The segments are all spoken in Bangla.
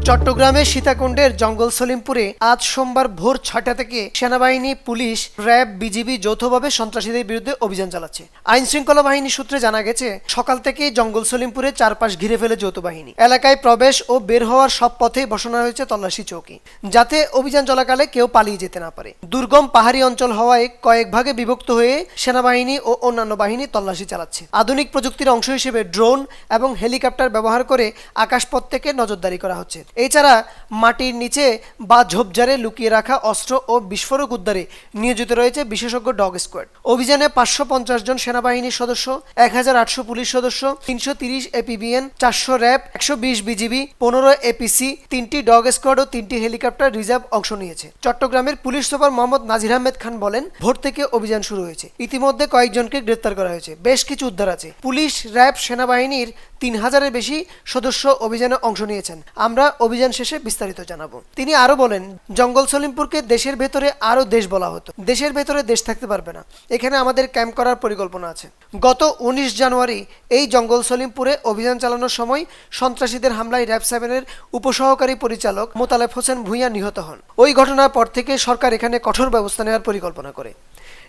চট্টগ্রামের সীতাকুণ্ডের জঙ্গল সলিমপুরে আজ সোমবার ভোর ৬টা থেকে সেনাবাহিনী, পুলিশ, র্যাব, বিজিবি যৌথভাবে সন্ত্রাসীদের বিরুদ্ধে অভিযান চালাচ্ছে। আইন শৃঙ্খলা বাহিনী সূত্রে জানা গেছে, সকাল থেকেই জঙ্গল সলিমপুরে চারপাশ ঘিরে ফেলে যৌথ বাহিনী। এলাকায় প্রবেশ ও বের হওয়ার সব পথেই বসানো হয়েছে তল্লাশি চৌকি, যাতে অভিযান চলাকালে কেউ পালিয়ে যেতে না পারে। দুর্গম পাহাড়ি অঞ্চল হওয়ায় কয়েক ভাগে বিভক্ত হয়ে সেনাবাহিনী ও অন্যান্য বাহিনী তল্লাশি চালাচ্ছে। আধুনিক প্রযুক্তির অংশ হিসেবে ড্রোন এবং হেলিকপ্টার ব্যবহার করে আকাশপথ থেকে নজরদারি করা হচ্ছে। এছাড়া মাটির নিচে বা ঝোপঝাড়ে লুকিয়ে রাখা অস্ত্র ও বিস্ফোরক উদ্ধারে নিয়োজিত রয়েছে বিশেষজ্ঞ ডগ স্কোয়াড। অভিযানে ৫৫০ জন সেনাবাহিনীর সদস্য, ১৮০০ পুলিশ সদস্য, ৩৩০ এপিবিএন, ৪০০ র্যাব, ১২০ বিজিবি, ১৫ এপিসি, ৩টি ডগ স্কোয়াড ও 3টি হেলিকপ্টার রিজার্ভ অংশ নিয়েছে। চট্টগ্রামের পুলিশ সুপার মোহাম্মদ নাজির আহমেদ খান বলেন, ভোর থেকে অভিযান শুরু হয়েছে। ইতিমধ্যে কয়েকজনকে গ্রেপ্তার করা হয়েছে, বেশ কিছু উদ্ধার আছে। পুলিশ, র্যাব, সেনাবাহিনীর ৩০০০-এর বেশি সদস্য অভিযানে অংশ নিয়েছেন। আমরা অভিযান শেষে বিস্তারিত জানাবো। তিনি আরো বলেন, জঙ্গল সলিমপুরকে দেশের ভেতরে আরো দেশ বলা হতো। দেশের ভেতরে দেশ থাকতে পারবে না, এখানে আমাদের ক্যাম্প করার পরিকল্পনা আছে। গত ১৯ জানুয়ারি এই জঙ্গল সলিমপুরে অভিযান চালানোর সময় সন্ত্রাসীদের হামলায় র্যাব 7-এর উপসহকারী পরিচালক মোতালেব হোসেন ভূঁইয়া নিহত হন। ওই ঘটনার পর থেকে সরকার এখানে কঠোর ব্যবস্থা নেওয়ার পরিকল্পনা করে।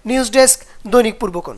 নিউজ ডেস্ক, দৈনিক পূর্বকোণ।